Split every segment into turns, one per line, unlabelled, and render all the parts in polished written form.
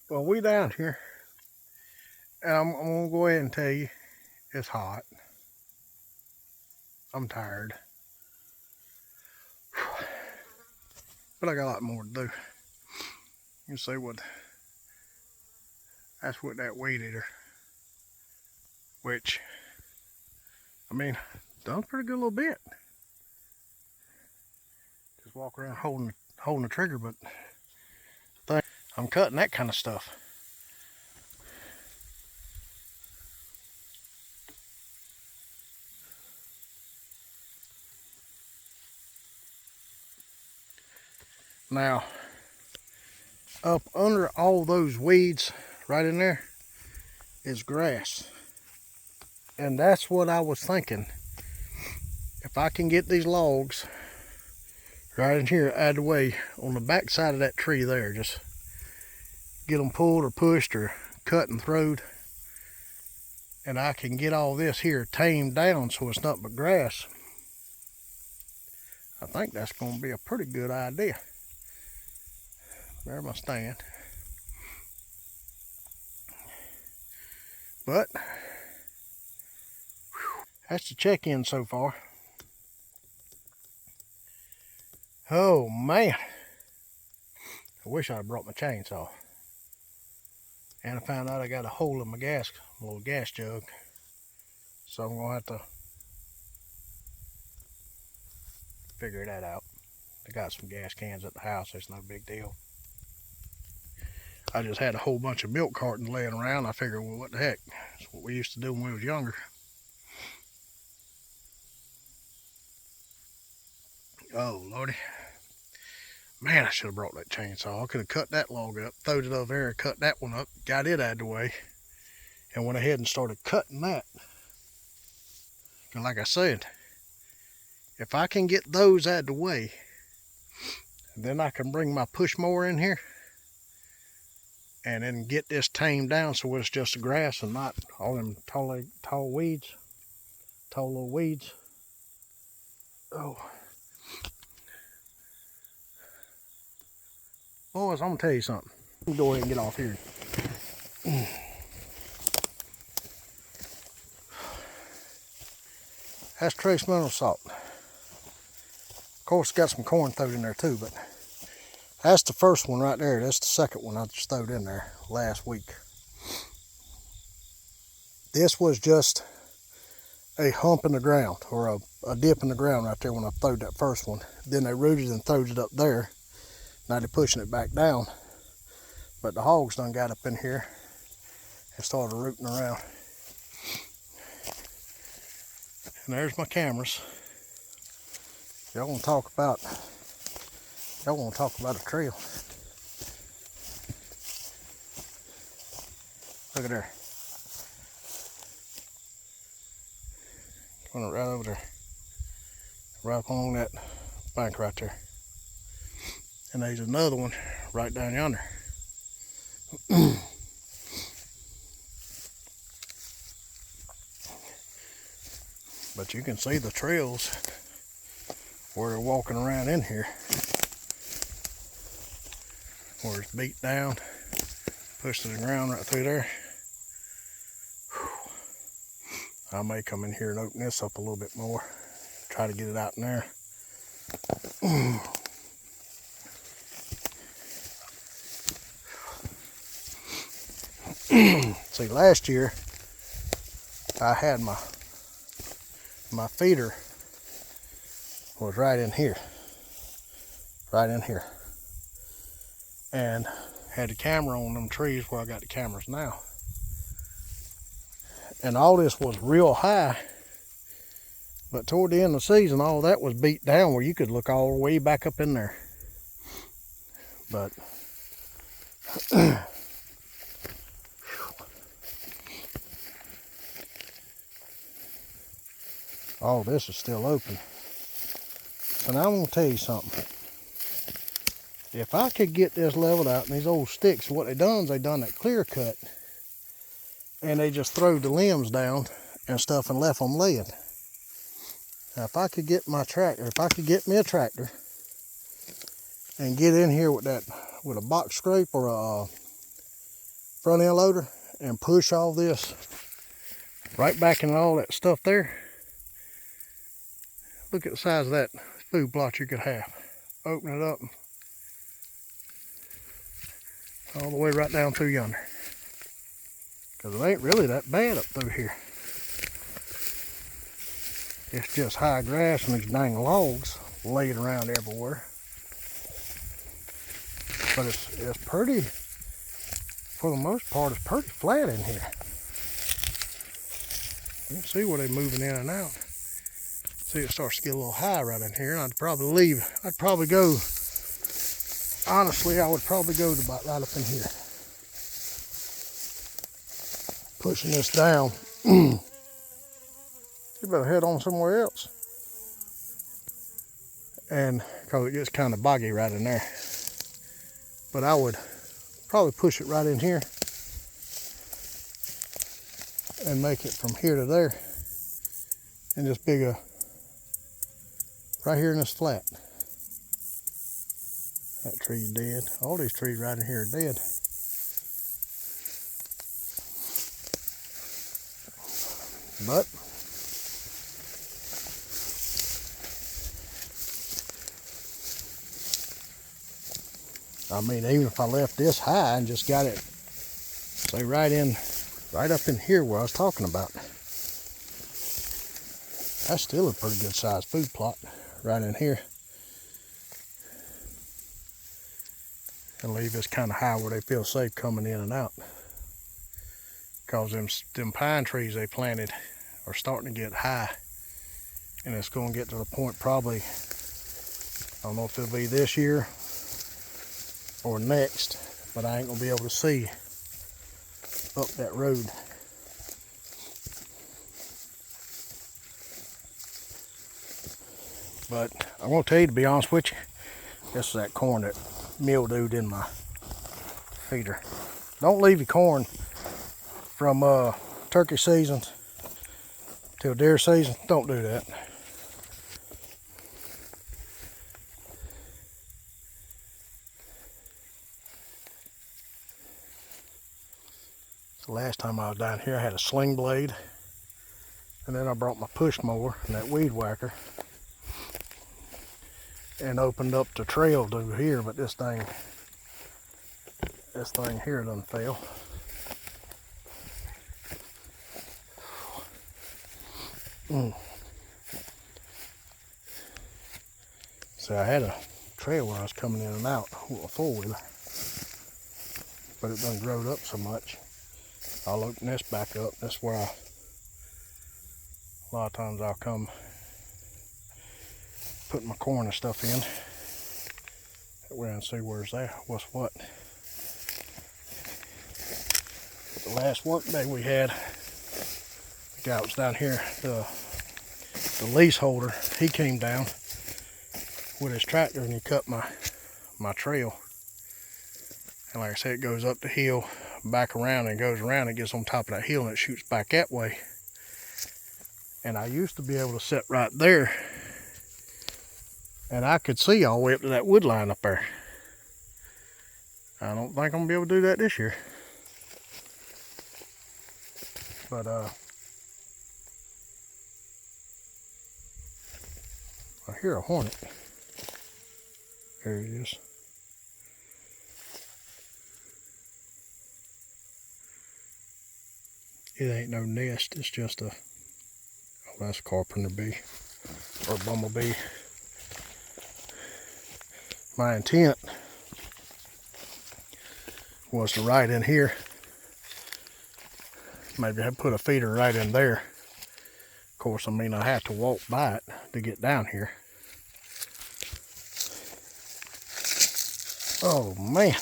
Well, we down here, and I'm gonna go ahead and tell you, it's hot. I'm tired, but I got a lot more to do. You say what? That's what that weed eater, which I mean, done a pretty good little bit. Just walk around holding the trigger, but I'm cutting that kind of stuff. Now, up under all those weeds right in there is grass. And that's what I was thinking. If I can get these logs right in here out of the way on the back side of that tree there, just get them pulled or pushed or cut and throwed, and I can get all this here tamed down so it's not but grass, I think that's going to be a pretty good idea. There's my stand. But that's the check-in so far. Oh man, I wish I'd brought my chainsaw. And I found out I got a hole in my little gas jug. So I'm gonna have to figure that out. I got some gas cans at the house, it's no big deal. I just had a whole bunch of milk cartons laying around. I figured, well, what the heck? That's what we used to do when we was younger. Oh, Lordy. Man, I should have brought that chainsaw. I could have cut that log up, throwed it over there, cut that one up, got it out of the way, and went ahead and started cutting that. And like I said, if I can get those out of the way, then I can bring my push mower in here and then get this tamed down so it's just grass and not all them tall little weeds. Oh. Boys, I'm gonna tell you something. Let me go ahead and get off here. That's trace mineral salt. Of course, got some corn thrown in there too, but that's the first one right there. That's the second one I just throwed in there last week. This was just a hump in the ground, or a dip in the ground right there when I throwed that first one. Then they rooted and throwed it up there. Now they're pushing it back down. But the hogs done got up in here and started rooting around. And there's my cameras. Y'all want to talk about a trail. Look at there. Going right over there. Right along that bank right there. And there's another one right down yonder. But you can see the trails where they're walking around in here. Where it's beat down, pushed to the ground right through there. I may come in here and open this up a little bit more. Try to get it out in there. See, last year I had my feeder was right in here, and had the camera on them trees where I got the cameras now, and all this was real high, but toward the end of the season all that was beat down where you could look all the way back up in there. But all this is still open. So now I'm going to tell you something. If I could get this leveled out and these old sticks, what they done is they done that clear cut and they just throwed the limbs down and stuff and left them laying. Now if I could get my tractor, if I could get me a tractor and get in here with a box scrape or front end loader and push all this right back in all that stuff there. Look at the size of that food plot you could have. Open it up all the way right down through yonder. Because it ain't really that bad up through here. It's just high grass and these dang logs laid around everywhere. But it's pretty, for the most part, it's pretty flat in here. You can see where they're moving in and out. See, it starts to get a little high right in here, and I'd probably leave. I'd probably go, honestly, I would probably go to about right up in here. Pushing this down. You better head on somewhere else. And because it gets kind of boggy right in there. But I would probably push it right in here and make it from here to there. And just right here in this flat. That tree's dead. All these trees right in here are dead. But I mean, even if I left this high and just got it, say right up in here where I was talking about, that's still a pretty good sized food plot right in here. And leave this kind of high where they feel safe coming in and out. Because them pine trees they planted are starting to get high. And it's going to get to the point probably, I don't know if it'll be this year or next, but I ain't going to be able to see up that road. But I'm going to tell you, to be honest with you, this is that corn that mildewed in my feeder. Don't leave your corn from turkey season till deer season. Don't do that. The last time I was down here, I had a sling blade, and then I brought my push mower and that weed whacker and opened up the trail through here, but this thing here done fell. So I had a trail where I was coming in and out with a four-wheeler, but it done growed up so much. I'll open this back up. That's where a lot of times I'll come put my corn and stuff in. That way I can see where's there, what's what. But the last work day we had, the guy was down here, the leaseholder, he came down with his tractor and he cut my trail. And like I said, it goes up the hill, back around, and goes around and gets on top of that hill and it shoots back that way. And I used to be able to sit right there and I could see all the way up to that wood line up there. I don't think I'm gonna be able to do that this year. But I hear a hornet. There he is. It ain't no nest, it's just oh, that's a carpenter bee or a bumblebee. My intent was to ride in here. Maybe I'd put a feeder right in there. Of course, I mean, I have to walk by it to get down here. Oh man.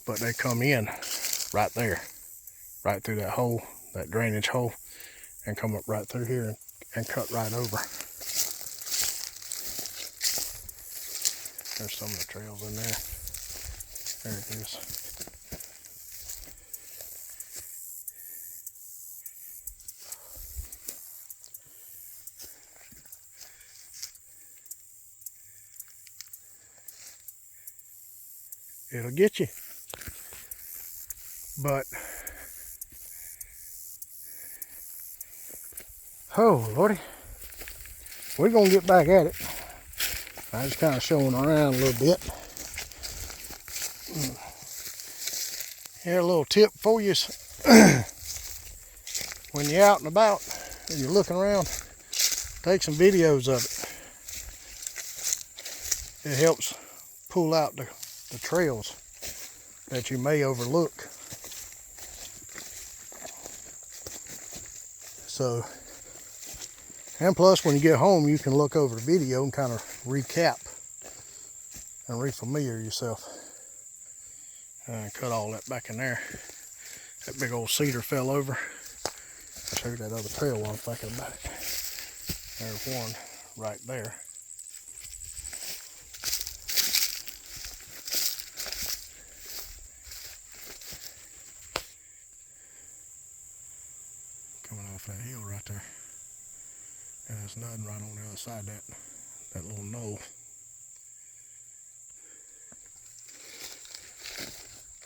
But they come in right there, right through that hole, that drainage hole, and come up right through here and cut right over. There's some of the trails in there. There it is. it'll get you. But, oh Lordy, we're gonna get back at it. I was kind of showing around a little bit. Here, a little tip for you. When you're out and about and you're looking around, take some videos of it. It helps pull out the trails that you may overlook. So, and plus when you get home, you can look over the video and kind of recap and refamiliar yourself. And cut all that back in there. That big old cedar fell over. I showed that other trail while I'm thinking about it. There's one right there. Coming off that hill right there. And there's nothing right on the other side of that little knoll.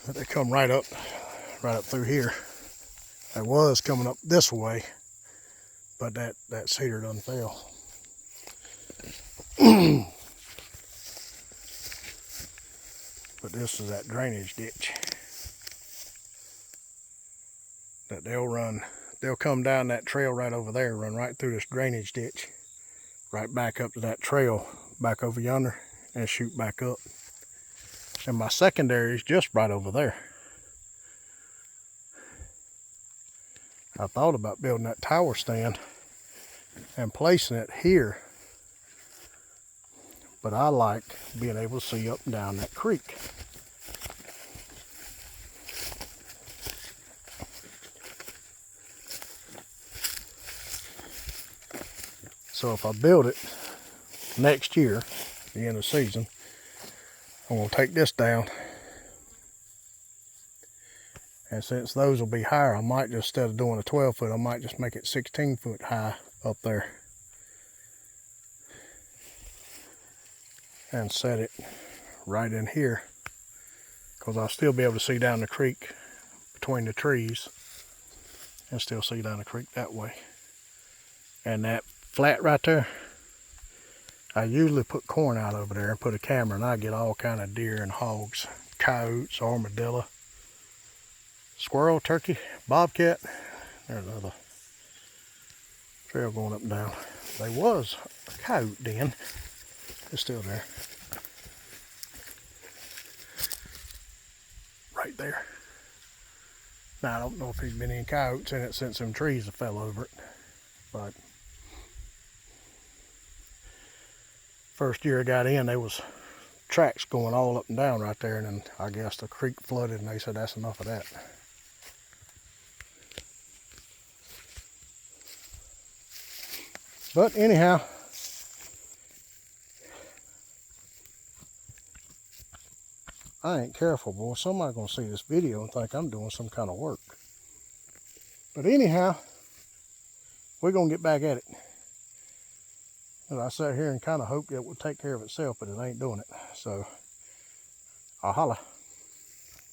But they come right up through here. It was coming up this way, but that cedar done fell. But this is that drainage ditch that they'll come down that trail right over there, run right through this drainage ditch, right back up to that trail, back over yonder, and shoot back up. And my secondary is just right over there. I thought about building that tower stand and placing it here, but I like being able to see up and down that creek. So if I build it next year, the end of the season, I'm going to take this down. And since those will be higher, I might just, instead of doing a 12 foot, I might just make it 16 foot high up there. And set it right in here. Because I'll still be able to see down the creek between the trees. And still see down the creek that way. And that flat right there, I usually put corn out over there and put a camera, and I get all kind of deer and hogs, coyotes, armadillo, squirrel, turkey, bobcat. There's another trail going up and down. There was a coyote den. It's still there. Right there. Now I don't know if there's been any coyotes in it since them trees have fell over it. But first year I got in, there was tracks going all up and down right there, and then I guess the creek flooded and they said that's enough of that. But anyhow, I ain't careful, boy. Somebody's gonna see this video and think I'm doing some kind of work. But anyhow, we're gonna get back at it. And I sat here and kind of hoped it would take care of itself, but it ain't doing it. So I'll holla.